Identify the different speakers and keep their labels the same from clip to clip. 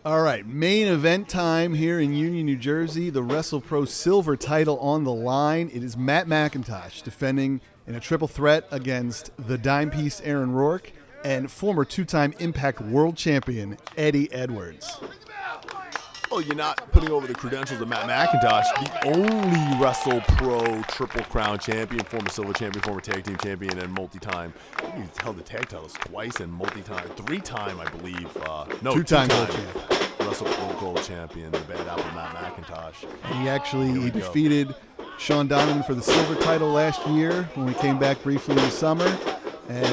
Speaker 1: All right, main event time here in Union, New Jersey. The WrestlePro Silver title on the line. It is Matt Macintosh defending in a triple threat against the dime piece Aaron Rourke and former two-time Impact World Champion Eddie Edwards.
Speaker 2: Well, you're not putting over the credentials of Matt Macintosh, the only WrestlePro Triple Crown champion, former silver champion, former tag team champion, and multi-time. He held the tag titles twice and multi-time, three-time, I believe.
Speaker 1: Two-time gold champion.
Speaker 2: WrestlePro gold champion, the bad apple Matt Macintosh.
Speaker 1: He defeated Sean Donovan for the silver title last year when we came back briefly in the summer. And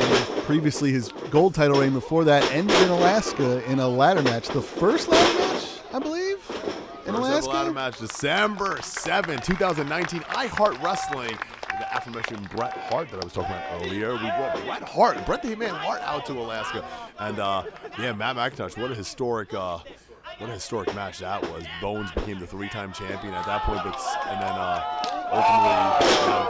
Speaker 1: previously his gold title reign before that ended in Alaska in a ladder match. The first ladder match, I believe, in Alaska.
Speaker 2: Ladder match, December 7, 2019. iHeart Wrestling. The aforementioned Bret Hart that I was talking about earlier. We brought Bret the Hitman Hart out to Alaska. And Matt Macintosh, what a historic match that was. Bones became the three-time champion at that point, and then ultimately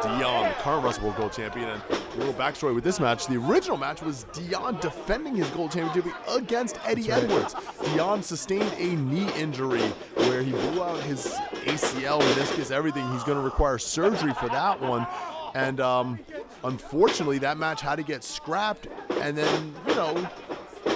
Speaker 2: Deonn, the current WrestlePro gold champion. And a little backstory with this match: the original match was Deonn defending his gold championship against Eddie Edwards. Deonn sustained a knee injury where he blew out his ACL, meniscus, everything. He's going to require surgery for that one. And unfortunately, that match had to get scrapped. And then,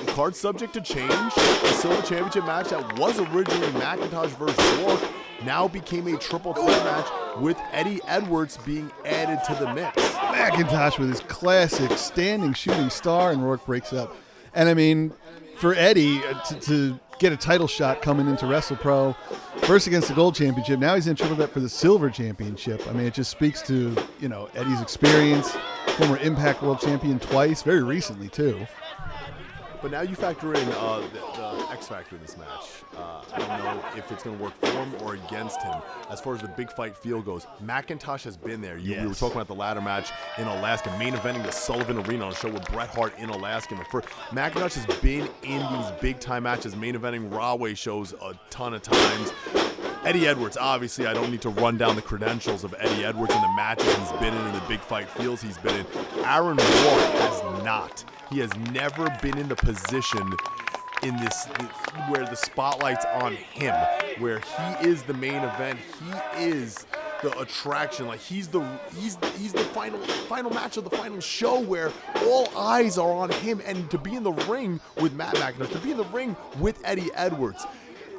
Speaker 2: card subject to change. The silver championship match that was originally Macintosh versus Rourke now became a triple threat match with Eddie Edwards being added to the mix.
Speaker 1: Macintosh with his classic standing shooting star, and Rourke breaks up. And I mean, for Eddie to get a title shot coming into WrestlePro, first against the gold championship, now he's in triple threat for the silver championship. I mean, it just speaks to, Eddie's experience, former Impact World Champion twice, very recently too.
Speaker 2: But now you factor in the X factor in this match. I don't know if it's going to work for him or against him. As far as the big fight feel goes, Macintosh has been there. We were talking about the ladder match in Alaska, main eventing the Sullivan Arena on a show with Bret Hart in Alaska. Macintosh has been in these big-time matches, main eventing Rahway shows a ton of times. Eddie Edwards, obviously, I don't need to run down the credentials of Eddie Edwards in the matches he's been in the big fight feels he's been in. Aaron Rourke has not. He has never been in the position in this where the spotlight's on him, where he is the main event. He is the attraction. Like he's the final match of the final show where all eyes are on him. And to be in the ring with Matt Macintosh, to be in the ring with Eddie Edwards,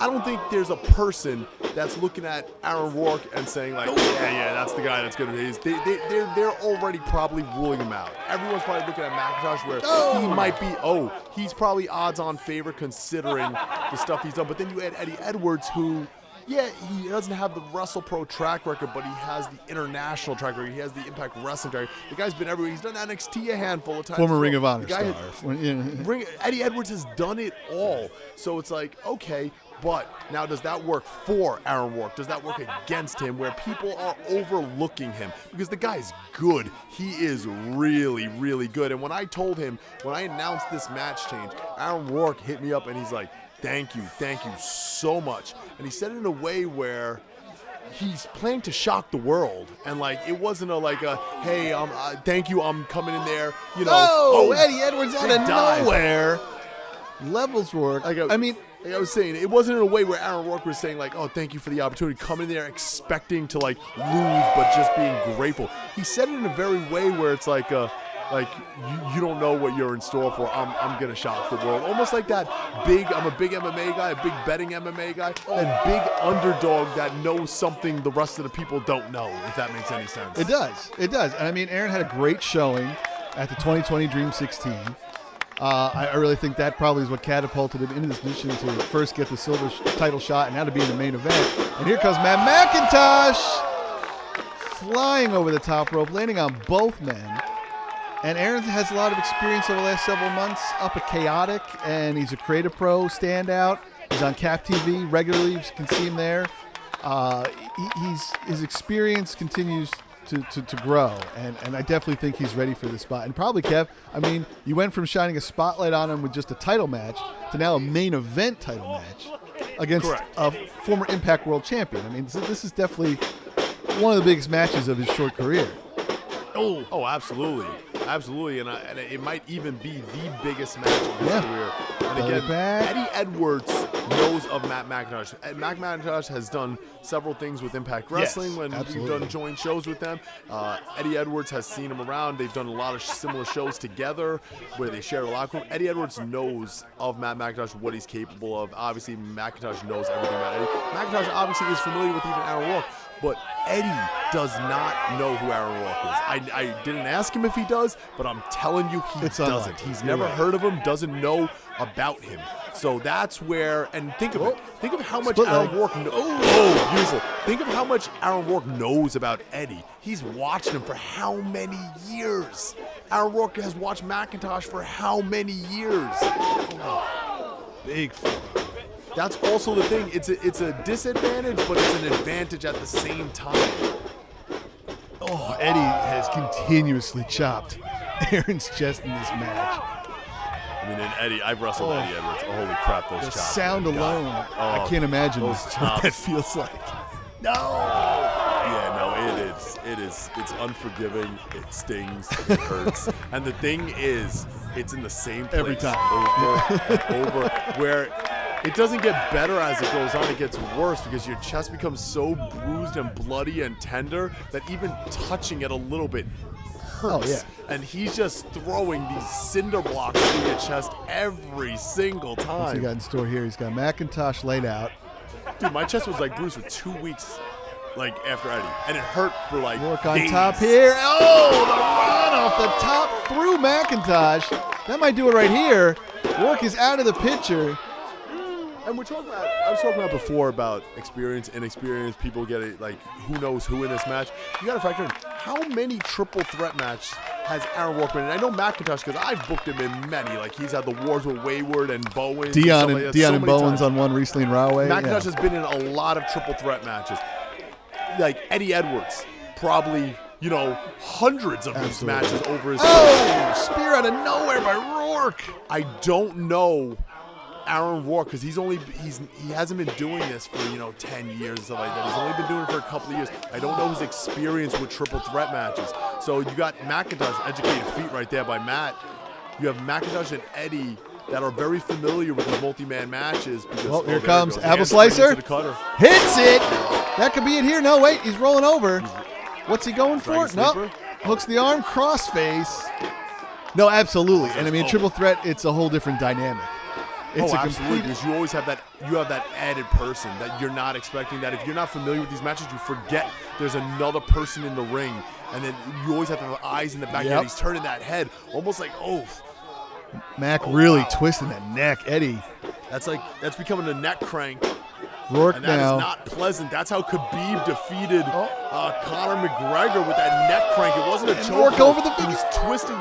Speaker 2: I don't think there's a person that's looking at Aaron Rourke and saying like, yeah, that's the guy that's going to be. They're already probably ruling him out. Everyone's probably looking at Macintosh where he might be, he's probably odds-on favorite considering the stuff he's done. But then you add Eddie Edwards, who, he doesn't have the WrestlePro track record, but he has the international track record. He has the Impact Wrestling track record. The guy's been everywhere. He's done NXT a handful of times.
Speaker 1: Former Ring of Honor star.
Speaker 2: Eddie Edwards has done it all. So it's like, okay. But now does that work for Aaron Rourke? Does that work against him where people are overlooking him? Because the guy's good. He is really, really good. And when I announced this match change, Aaron Rourke hit me up and he's like, thank you so much. And he said it in a way where he's planning to shock the world. And like, it wasn't hey, thank you, I'm coming in there.
Speaker 1: Eddie Edwards out of nowhere. Levels Rourke.
Speaker 2: Like I was saying, it wasn't in a way where Aaron Rourke was saying like, thank you for the opportunity, come in there expecting to like lose, but just being grateful. He said it in a very way where it's like you don't know what you're in store for. I'm gonna shock the world. Almost like that I'm a big MMA guy, a big betting MMA guy, that big underdog that knows something the rest of the people don't know, if that makes any sense.
Speaker 1: It does. And I mean, Aaron had a great showing at the 2020 Dream 16. I really think that probably is what catapulted him into this position to first get the silver title shot and now to be in the main event. And here comes Matt Macintosh flying over the top rope, landing on both men. And Aaron has a lot of experience over the last several months up at Chaotic, and he's a Creative Pro standout. He's on Cap TV regularly. You can see him there. His experience continues to grow, and I definitely think he's ready for this spot. And probably, Kev, I mean, you went from shining a spotlight on him with just a title match to now a main event title match against a former Impact World Champion. I mean, this is definitely one of the biggest matches of his short career.
Speaker 2: Oh, absolutely. And it might even be the biggest match of his career. And again, Eddie Edwards knows of Matt Macintosh. And Matt Macintosh has done several things with Impact Wrestling when
Speaker 1: absolutely.
Speaker 2: we've done joint shows with them. Eddie Edwards has seen him around. They've done a lot of similar shows together where they share a locker room. Eddie Edwards knows of Matt Macintosh, what he's capable of. Obviously, Macintosh knows everything about Eddie. Macintosh obviously is familiar with even Aaron Rourke, but Eddie does not know who Aaron Rourke is. I didn't ask him if he does, but I'm telling you he doesn't. He's never heard of him, doesn't know about him. So that's where, and think of it. Think of how much Aaron Rourke knows. Oh, beautiful. Think of how much Aaron Rourke knows about Eddie. He's watched him for how many years? Aaron Rourke has watched Macintosh for how many years?
Speaker 1: Big fan.
Speaker 2: That's also the thing. It's a disadvantage, but it's an advantage at the same time.
Speaker 1: Oh, Eddie has continuously chopped Aaron's chest in this match.
Speaker 2: I mean, and Eddie, I've wrestled Eddie Edwards. Oh, holy crap, those
Speaker 1: The
Speaker 2: chops.
Speaker 1: sound alone, I can't imagine
Speaker 2: those
Speaker 1: what
Speaker 2: chops.
Speaker 1: that feels like. No!
Speaker 2: Yeah, no, it is. It's unforgiving. It stings. It hurts. And the thing is, it's in the same place
Speaker 1: Every time.
Speaker 2: over and over, where it doesn't get better as it goes on. It gets worse because your chest becomes so bruised and bloody and tender that even touching it a little bit hurts.
Speaker 1: Oh, yeah.
Speaker 2: And he's just throwing these cinder blocks through your chest every single
Speaker 1: What's he
Speaker 2: time.
Speaker 1: got in store here? He's got Macintosh laid out.
Speaker 2: Dude, my chest was like bruised for 2 weeks, like after Eddie, and it hurt for like
Speaker 1: Rourke on
Speaker 2: days.
Speaker 1: top here. Oh, the run off the top through Macintosh. That might do it right here. Rourke is out of the picture.
Speaker 2: And we're talking about, I was talking about before about experience, inexperience, people get it, like who knows who in this match. You got to factor in how many triple threat matches has Aaron Rourke been in. I know Macintosh because I've booked him in many. Like he's had the wars with Wayward and Bowens.
Speaker 1: Deonn and Bowens on one recently in Rahway.
Speaker 2: Macintosh has been in a lot of triple threat matches. Like Eddie Edwards, probably, you know, hundreds of these matches over his
Speaker 1: career. Spear out of nowhere by Rourke.
Speaker 2: I don't know Aaron Rourke because he hasn't been doing this for 10 years and stuff like that. He's only been doing it for a couple of years. I don't know his experience with triple threat matches. So you got Macintosh, educated feet right there by Matt. You have Macintosh and Eddie that are very familiar with these multi-man matches. Because,
Speaker 1: here comes Apple
Speaker 2: Hands
Speaker 1: Slicer.
Speaker 2: into the cutter.
Speaker 1: Hits it. That could be it here. No, wait, he's rolling over. What's he going for? No, hooks the arm, crossface. No, absolutely. And I mean, triple threat, it's a whole different dynamic. It's
Speaker 2: absolutely. Because you always have that. You have that added person that you're not expecting. That if you're not familiar with these matches, you forget there's another person in the ring, and then you always have to have eyes in the back. Yep. He's turning that head, almost like
Speaker 1: Mac really twisting that neck, Eddie.
Speaker 2: That's becoming a neck crank.
Speaker 1: Rourke
Speaker 2: and that is not pleasant. That's how Khabib defeated Conor McGregor with that neck crank. It wasn't a choke.
Speaker 1: Rourke over the
Speaker 2: He was twisting.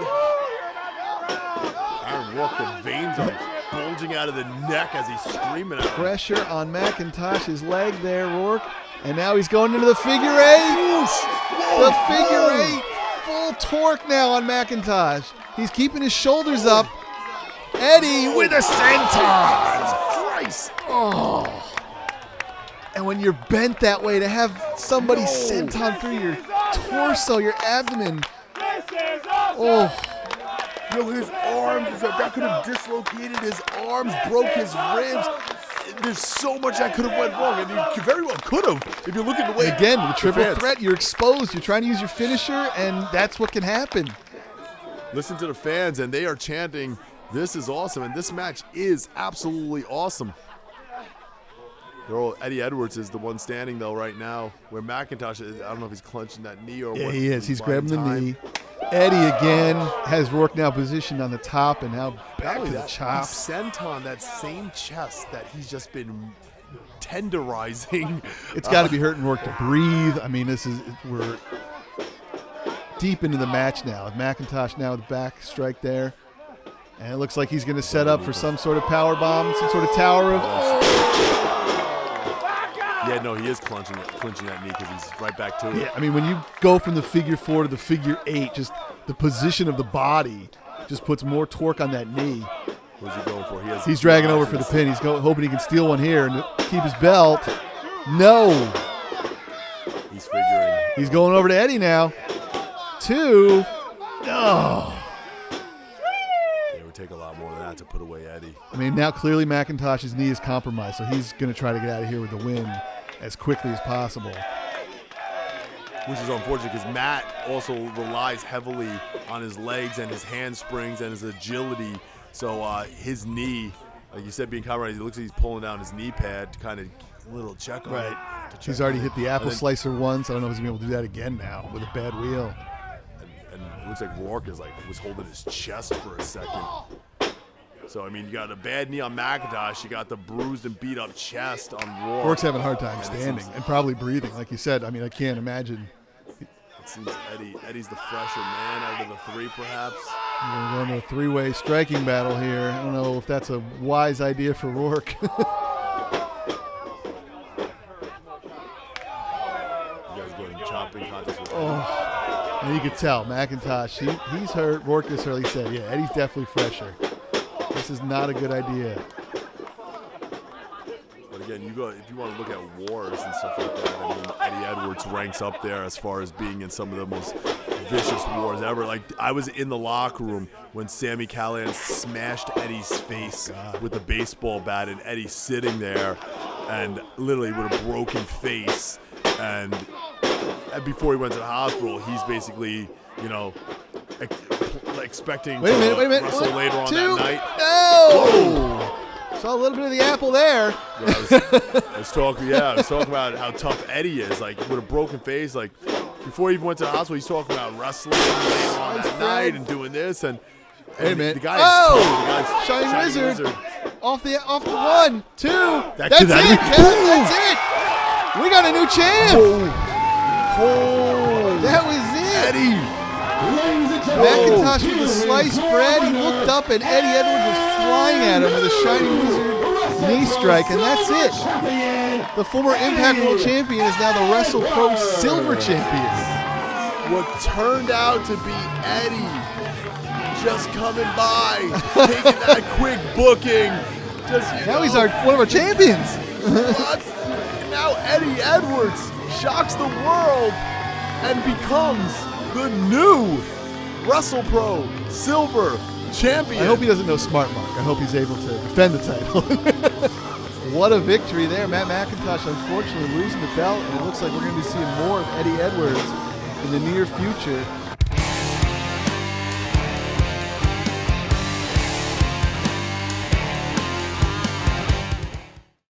Speaker 2: Aaron Rourke, the veins are bulging out of the neck as he's screaming at him.
Speaker 1: Pressure on Macintosh's leg there, Rourke. And now he's going into the figure eight. The figure eight. Full torque now on Macintosh. He's keeping his shoulders up. Eddie with a senton.
Speaker 2: Christ.
Speaker 1: Oh. And when you're bent that way, to have somebody senton through your torso, your abdomen. Oh.
Speaker 2: Yo, his arms, that could have dislocated his arms, broke his ribs. There's so much that could have went wrong, and you very well could have if you look at the way.
Speaker 1: And again, with triple threat, you're exposed. You're trying to use your finisher, and that's what can happen.
Speaker 2: Listen to the fans, and they are chanting, "This is awesome," and this match is absolutely awesome. Eddie Edwards is the one standing, though, right now, where Macintosh, I don't know if he's clenching that knee or what.
Speaker 1: Yeah, he is. He's grabbing the knee. Eddie again has Rourke now positioned on the top and now back to the chops.
Speaker 2: Senton, that same chest that he's just been tenderizing.
Speaker 1: It's got to be hurting Rourke to breathe. I mean, we're deep into the match now. Macintosh now with the back strike there. And it looks like he's going to set up for some sort of power bomb, some sort of tower of...
Speaker 2: Yeah, no, he is clinching that knee because he's right back to it.
Speaker 1: Yeah, I mean, when you go from the figure 4 to the figure 8, just the position of the body just puts more torque on that knee.
Speaker 2: What's he going for?
Speaker 1: He's dragging over for the pin. He's hoping he can steal one here and keep his belt. No.
Speaker 2: He's figuring.
Speaker 1: He's going over to Eddie now. 2. Oh.
Speaker 2: It would take a lot more than that to put away Eddie.
Speaker 1: I mean, now clearly McIntosh's knee is compromised, so he's going to try to get out of here with the win as quickly as possible.
Speaker 2: Which is unfortunate because Matt also relies heavily on his legs and his handsprings and his agility. So his knee, like you said, being compromised, it looks like he's pulling down his knee pad to kind of a little check on it.
Speaker 1: He's already hit the apple slicer once. I don't know if he's going to be able to do that again now with a bad wheel.
Speaker 2: And it looks like Rourke was holding his chest for a second. So, I mean, you got a bad knee on McIntosh. You got the bruised and beat up chest on Rourke.
Speaker 1: Rourke's having a hard time standing and probably breathing. Like you said, I mean, I can't imagine.
Speaker 2: It seems Eddie's the fresher man out of the three, perhaps.
Speaker 1: We're going to go into a three-way striking battle here. I don't know if that's a wise idea for Rourke.
Speaker 2: You guys go in chopping contest with
Speaker 1: And you could tell, McIntosh, he's hurt. Rourke is hurt. He said, yeah, Eddie's definitely fresher. This is not a good idea.
Speaker 2: But again, if you want to look at wars and stuff like that, I mean, Eddie Edwards ranks up there as far as being in some of the most vicious wars ever. Like, I was in the locker room when Sami Callihan smashed Eddie's face with a baseball bat, and Eddie's sitting there and literally with a broken face. And before he went to the hospital, he's basically, expecting
Speaker 1: wait a minute.
Speaker 2: wrestle later on that night.
Speaker 1: No! Saw a little bit of the apple there.
Speaker 2: I was talking about how tough Eddie is, like with a broken face. Like before he even went to the hospital, he's talking about wrestling later on that night and doing this. And
Speaker 1: wait a minute.
Speaker 2: The guy is tough. The guy's
Speaker 1: Shining Wizard. Off the 1, 2. That's it. That's it. We got a new champ. That was it.
Speaker 2: Eddie.
Speaker 1: McIntosh with the sliced bread. He looked up and Eddie Edwards was flying at him with a Shining Wizard knee strike, and that's it. The former Impact World Champion is now the WrestlePro Silver Champion.
Speaker 2: What turned out to be Eddie just coming by, taking that quick booking.
Speaker 1: Now he's one of our champions.
Speaker 2: What? Now Eddie Edwards shocks the world and becomes the new WrestlePro Silver Champion.
Speaker 1: I hope he doesn't know Smart Mark. I hope he's able to defend the title. What a victory there. Matt McIntosh unfortunately losing the belt, and it looks like we're going to be seeing more of Eddie Edwards in the near future.